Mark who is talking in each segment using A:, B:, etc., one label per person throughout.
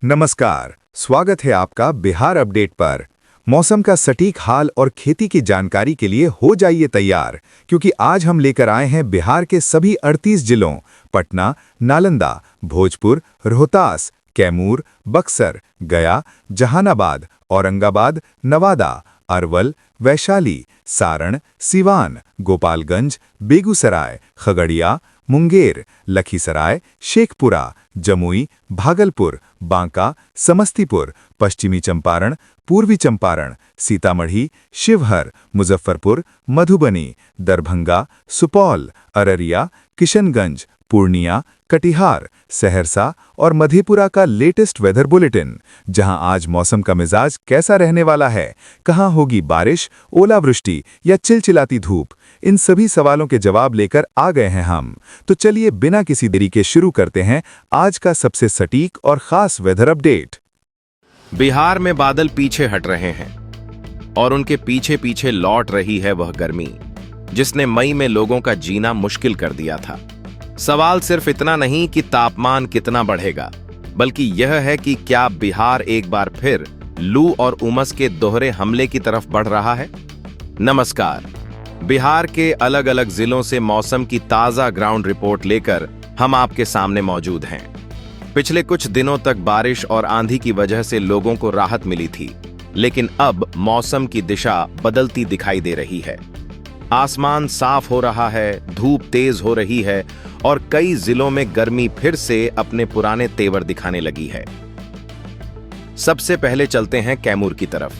A: नमस्कार, स्वागत है आपका बिहार अपडेट पर। मौसम का सटीक हाल और खेती की जानकारी के लिए हो जाइए तैयार, क्योंकि आज हम लेकर आए हैं बिहार के सभी 38 जिलों पटना, नालंदा, भोजपुर, रोहतास, कैमूर, बक्सर, गया, जहानाबाद, औरंगाबाद, नवादा, अरवल, वैशाली, सारण, सिवान, गोपालगंज, बेगूसराय, खगड़िया, मुंगेर, लखीसराय, शेखपुरा, जमुई, भागलपुर, बांका, समस्तीपुर, पश्चिमी चंपारण, पूर्वी चंपारण, सीतामढ़ी, शिवहर, मुजफ्फरपुर, मधुबनी, दरभंगा, सुपौल, अररिया, किशनगंज, पूर्णिया, कटिहार, सहरसा और मधेपुरा का लेटेस्ट वेदर बुलेटिन, जहां आज मौसम का मिजाज कैसा रहने वाला है, कहां होगी बारिश, ओलावृष्टि या चिलचिलाती धूप, इन सभी सवालों के जवाब लेकर आ गए हैं हम। तो चलिए बिना किसी देरी के शुरू करते हैं आज का सबसे सटीक और खास वेदर अपडेट।
B: बिहार में बादल पीछे हट रहे हैं और उनके पीछे पीछे लौट रही है वह गर्मी जिसने मई में लोगों का जीना मुश्किल कर दिया था। सवाल सिर्फ इतना नहीं कि तापमान कितना बढ़ेगा, बल्कि यह है कि क्या बिहार एक बार फिर लू और उमस के दोहरे हमले की तरफ बढ़ रहा है। नमस्कार, बिहार के अलग अलग जिलों से मौसम की ताजा ग्राउंड रिपोर्ट लेकर हम आपके सामने मौजूद हैं। पिछले कुछ दिनों तक बारिश और आंधी की वजह से लोगों को राहत मिली थी, लेकिन अब मौसम की दिशा बदलती दिखाई दे रही है। आसमान साफ हो रहा है, धूप तेज हो रही है और कई जिलों में गर्मी फिर से अपने पुराने तेवर दिखाने लगी है। सबसे पहले चलते हैं कैमूर की तरफ,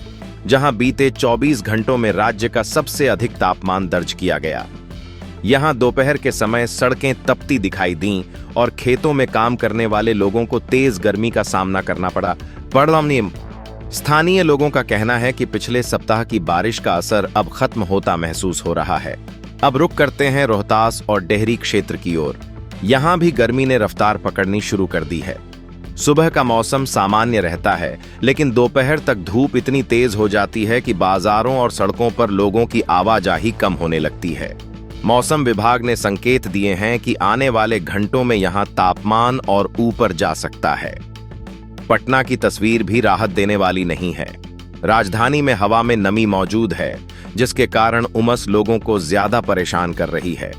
B: जहां बीते 24 घंटों में राज्य का सबसे अधिक तापमान दर्ज किया गया। यहां दोपहर के समय सड़कें तपती दिखाई दीं और खेतों में काम करने वाले लोगों को तेज गर्मी का सामना करना पड़ा। स्थानीय लोगों का कहना है कि पिछले सप्ताह की बारिश का असर अब खत्म होता महसूस हो रहा है। अब रुक करते हैं रोहतास और डेहरी क्षेत्र की ओर। यहां भी गर्मी ने रफ्तार पकड़नी शुरू कर दी है। सुबह का मौसम सामान्य रहता है, लेकिन दोपहर तक धूप इतनी तेज हो जाती है कि बाजारों और सड़कों पर लोगों की आवाजाही कम होने लगती है। मौसम विभाग ने संकेत दिए हैं कि आने वाले घंटों में यहां तापमान और ऊपर जा सकता है। पटना की तस्वीर भी राहत देने वाली नहीं है। राजधानी में हवा में नमी मौजूद है, जिसके कारण उमस लोगों को ज्यादा परेशान कर रही है।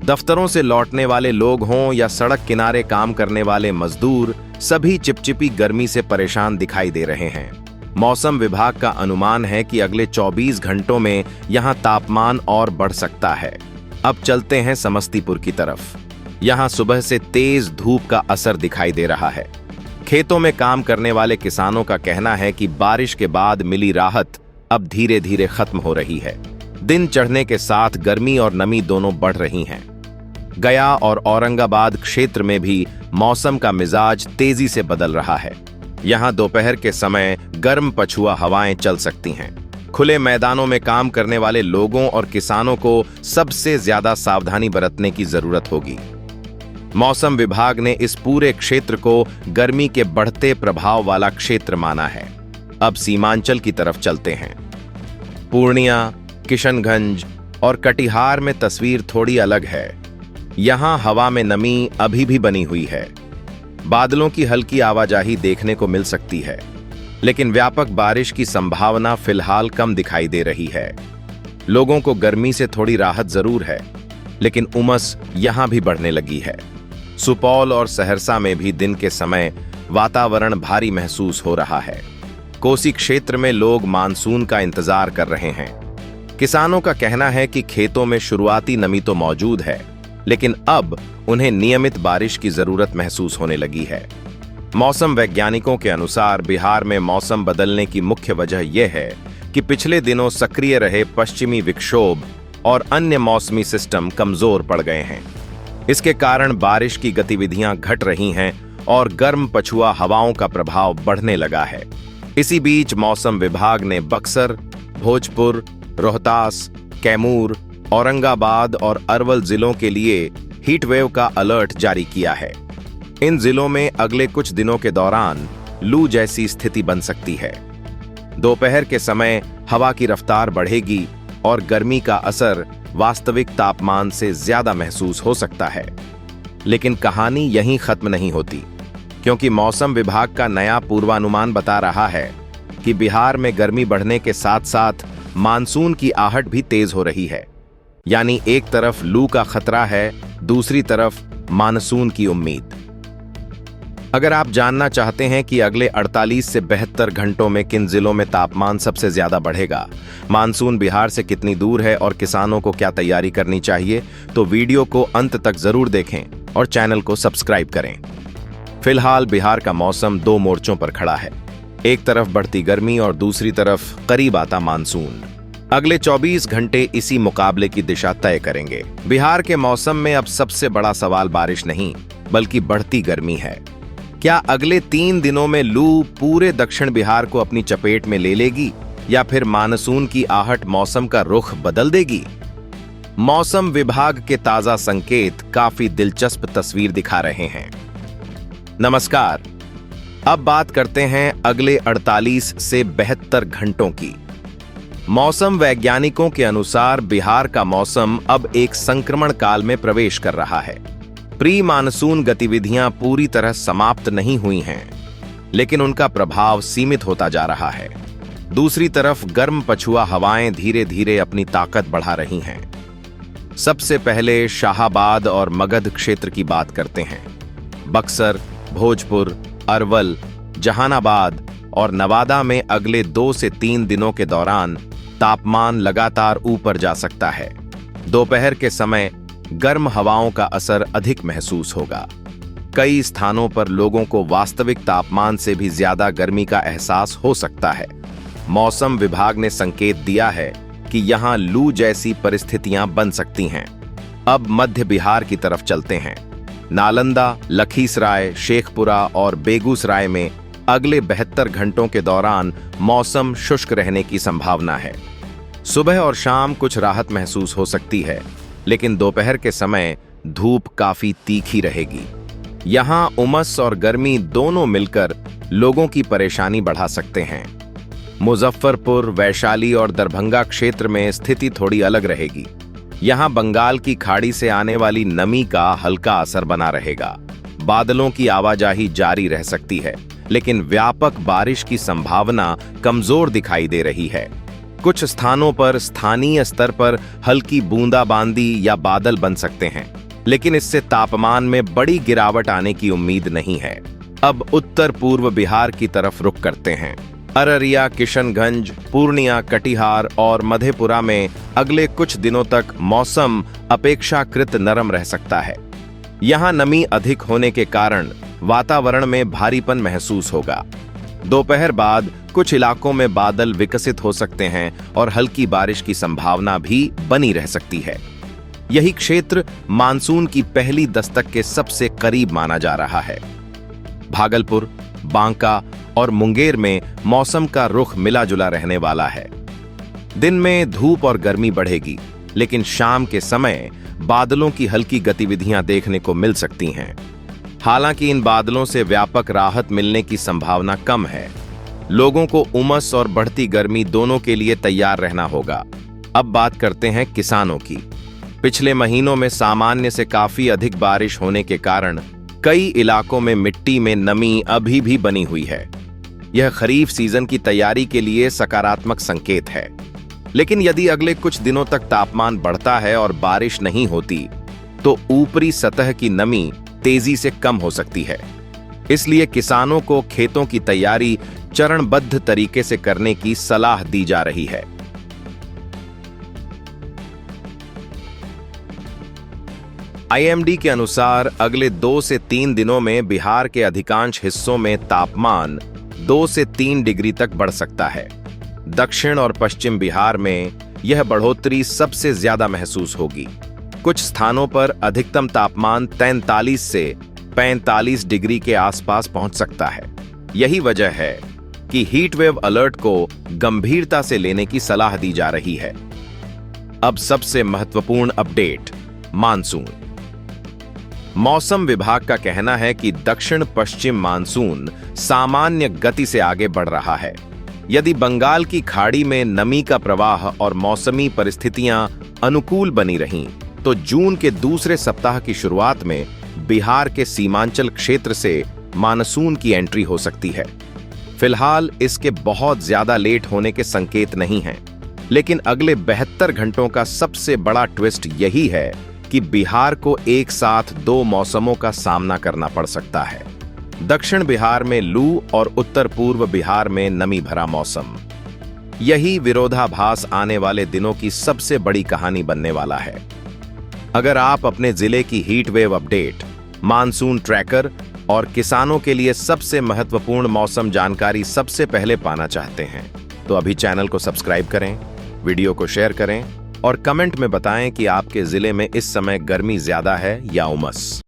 B: दफ्तरों से लौटने वाले लोग हों या सड़क किनारे काम करने वाले मजदूर, सभी चिपचिपी गर्मी से परेशान दिखाई दे रहे हैं। मौसम विभाग का अनुमान है कि अगले 24 घंटों में यहां तापमान और बढ़ सकता है। अब चलते हैं समस्तीपुर की तरफ। यहां सुबह से तेज धूप का असर दिखाई दे रहा है। खेतों में काम करने वाले किसानों का कहना है कि बारिश के बाद मिली राहत अब धीरे धीरे खत्म हो रही है। दिन चढ़ने के साथ गर्मी और नमी दोनों बढ़ रही हैं। गया और औरंगाबाद क्षेत्र में भी मौसम का मिजाज तेजी से बदल रहा है। यहां दोपहर के समय गर्म पछुआ हवाएं चल सकती हैं। खुले मैदानों में काम करने वाले लोगों और किसानों को सबसे ज्यादा सावधानी बरतने की जरूरत होगी। मौसम विभाग ने इस पूरे क्षेत्र को गर्मी के बढ़ते प्रभाव वाला क्षेत्र माना है। अब सीमांचल की तरफ चलते हैं। पूर्णिया, किशनगंज और कटिहार में तस्वीर थोड़ी अलग है। यहां हवा में नमी अभी भी बनी हुई है। बादलों की हल्की आवाजाही देखने को मिल सकती है, लेकिन व्यापक बारिश की संभावना फिलहाल कम दिखाई दे रही है। लोगों को गर्मी से थोड़ी राहत जरूर है, लेकिन उमस यहां भी बढ़ने लगी है। सुपौल और सहरसा में भी दिन के समय वातावरण भारी महसूस हो रहा है। कोसी क्षेत्र में लोग मानसून का इंतजार कर रहे हैं। किसानों का कहना है कि खेतों में शुरुआती नमी तो मौजूद है, लेकिन अब उन्हें नियमित बारिश की जरूरत महसूस होने लगी है। मौसम वैज्ञानिकों के अनुसार बिहार में मौसम बदलने की मुख्य वजह यह है कि पिछले दिनों सक्रिय रहे पश्चिमी विक्षोभ और अन्य मौसमी सिस्टम कमजोर पड़ गए हैं। इसके कारण बारिश की गतिविधियां घट रही हैं और गर्म पछुआ हवाओं का प्रभाव बढ़ने लगा है। इसी बीच मौसम विभाग ने बक्सर, भोजपुर, रोहतास, कैमूर, औरंगाबाद और अरवल जिलों के लिए हीट वेव का अलर्ट जारी किया है। इन जिलों में अगले कुछ दिनों के दौरान लू जैसी स्थिति बन सकती है। दोपहर के समय हवा की रफ्तार बढ़ेगी और गर्मी का असर वास्तविक तापमान से ज्यादा महसूस हो सकता है। लेकिन कहानी यहीं खत्म नहीं होती, क्योंकि मौसम विभाग का नया पूर्वानुमान बता रहा है कि बिहार में गर्मी बढ़ने के साथ साथ मानसून की आहट भी तेज हो रही है। यानी एक तरफ लू का खतरा है, दूसरी तरफ मानसून की उम्मीद। अगर आप जानना चाहते हैं कि अगले 48 से 72 घंटों में किन जिलों में तापमान सबसे ज्यादा बढ़ेगा, मानसून बिहार से कितनी दूर है और किसानों को क्या तैयारी करनी चाहिए, तो वीडियो को अंत तक जरूर देखें और चैनल को सब्सक्राइब करें। फिलहाल बिहार का मौसम 2 मोर्चों पर खड़ा है। एक तरफ बढ़ती गर्मी और दूसरी तरफ करीब आता मानसून। अगले 24 घंटे इसी मुकाबले की दिशा तय करेंगे। बिहार के मौसम में अब सबसे बड़ा सवाल बारिश नहीं, बल्कि बढ़ती गर्मी है। क्या अगले 3 दिनों में लू पूरे दक्षिण बिहार को अपनी चपेट में ले लेगी या फिर मानसून की आहट मौसम का रुख बदल देगी? मौसम विभाग के ताजा संकेत काफी दिलचस्प तस्वीर दिखा रहे हैं। नमस्कार, अब बात करते हैं अगले 48 से 72 घंटों की। मौसम वैज्ञानिकों के अनुसार बिहार का मौसम अब एक संक्रमण काल में प्रवेश कर रहा है। प्री मानसून गतिविधियां पूरी तरह समाप्त नहीं हुई हैं, लेकिन उनका प्रभाव सीमित होता जा रहा है। दूसरी तरफ गर्म पछुआ हवाएं धीरे धीरे अपनी ताकत बढ़ा रही हैं। सबसे पहले शाहाबाद और मगध क्षेत्र की बात करते हैं। बक्सर, भोजपुर, अरवल, जहानाबाद और नवादा में अगले 2 से 3 दिनों के दौरान तापमान लगातार ऊपर जा सकता है। दोपहर के समय गर्म हवाओं का असर अधिक महसूस होगा। कई स्थानों पर लोगों को वास्तविक तापमान से भी ज्यादा गर्मी का एहसास हो सकता है। मौसम विभाग ने संकेत दिया है कि यहां लू जैसी परिस्थितियां बन सकती हैं। अब मध्य बिहार की तरफ चलते हैं। नालंदा, लखीसराय, शेखपुरा और बेगूसराय में अगले 72 घंटों के दौरान मौसम शुष्क रहने की संभावना है। सुबह और शाम कुछ राहत महसूस हो सकती है, लेकिन दोपहर के समय धूप काफी तीखी रहेगी। यहां उमस और गर्मी दोनों मिलकर लोगों की परेशानी बढ़ा सकते हैं। मुजफ्फरपुर, वैशाली और दरभंगा क्षेत्र में स्थिति थोड़ी अलग रहेगी। यहां बंगाल की खाड़ी से आने वाली नमी का हल्का असर बना रहेगा। बादलों की आवाजाही जारी रह सकती है, लेकिन व्यापक बारिश की संभावना कमजोर दिखाई दे रही है। कुछ स्थानों पर स्थानीय स्तर पर हल्की बूंदाबांदी या बादल बन सकते हैं, लेकिन इससे तापमान में बड़ी गिरावट आने की उम्मीद नहीं है। अब उत्तर पूर्व बिहार की तरफ रुख करते हैं। अररिया, किशनगंज, पूर्णिया, कटिहार और मधेपुरा में अगले कुछ दिनों तक मौसम अपेक्षाकृत नरम रह सकता है। यहां नमी अधिक होने के कारण वातावरण में भारीपन महसूस होगा। दोपहर बाद कुछ इलाकों में बादल विकसित हो सकते हैं और हल्की बारिश की संभावना भी बनी रह सकती है। यही क्षेत्र मानसून की पहली दस्तक के सबसे करीब माना जा रहा है। भागलपुर, बांका और मुंगेर में मौसम का रुख मिला जुला रहने वाला है। दिन में धूप और गर्मी बढ़ेगी, लेकिन शाम के समय बादलों की हल्की गतिविधियां देखने को मिल सकती हैं। हालांकि इन बादलों से व्यापक राहत मिलने की संभावना कम है। लोगों को उमस और बढ़ती गर्मी दोनों के लिए तैयार रहना होगा। अब बात करते हैं किसानों की। पिछले महीनों में सामान्य से काफी अधिक बारिश होने के कारण कई इलाकों में मिट्टी में नमी अभी भी बनी हुई है। यह खरीफ सीजन की तैयारी के लिए सकारात्मक संकेत है। लेकिन यदि अगले कुछ दिनों तक तापमान बढ़ता है और बारिश नहीं होती, तो ऊपरी सतह की नमी तेजी से कम हो सकती है। इसलिए किसानों को खेतों की तैयारी चरणबद्ध तरीके से करने की सलाह दी जा रही है। आईएमडी के अनुसार अगले 2 से 3 दिनों में बिहार के अधिकांश हिस्सों में तापमान 2 से 3 डिग्री तक बढ़ सकता है। दक्षिण और पश्चिम बिहार में यह बढ़ोतरी सबसे ज्यादा महसूस होगी। कुछ स्थानों पर अधिकतम तापमान 43 से 45 डिग्री के आसपास पहुंच सकता है। यही वजह है कि हीट वेव अलर्ट को गंभीरता से लेने की सलाह दी जा रही है। अब सबसे महत्वपूर्ण अपडेट, मानसून। मौसम विभाग का कहना है कि दक्षिण पश्चिम मानसून सामान्य गति से आगे बढ़ रहा है। यदि बंगाल की खाड़ी में नमी का प्रवाह और मौसमी परिस्थितियां अनुकूल बनी रहीं, तो जून के दूसरे सप्ताह की शुरुआत में बिहार के सीमांचल क्षेत्र से मानसून की एंट्री हो सकती है। फिलहाल इसके बहुत ज्यादा लेट होने के संकेत नहीं हैं, लेकिन अगले 72 घंटों का सबसे बड़ा ट्विस्ट यही है कि बिहार को एक साथ 2 मौसमों का सामना करना पड़ सकता है। दक्षिण बिहार में लू और उत्तर पूर्व बिहार में नमी भरा मौसम। यही विरोधाभास आने वाले दिनों की सबसे बड़ी कहानी बनने वाला है। अगर आप अपने जिले की heat wave update, monsoon tracker और किसानों के लिए सबसे महत्वपूर्ण मौसम जानकारी सबसे पहले पाना चाहते हैं, तो अभी चैनल को सब्सक्राइब करें, वीडियो को शेयर करें और कमेंट में बताएं कि आपके जिले में इस समय गर्मी ज्यादा है या उमस।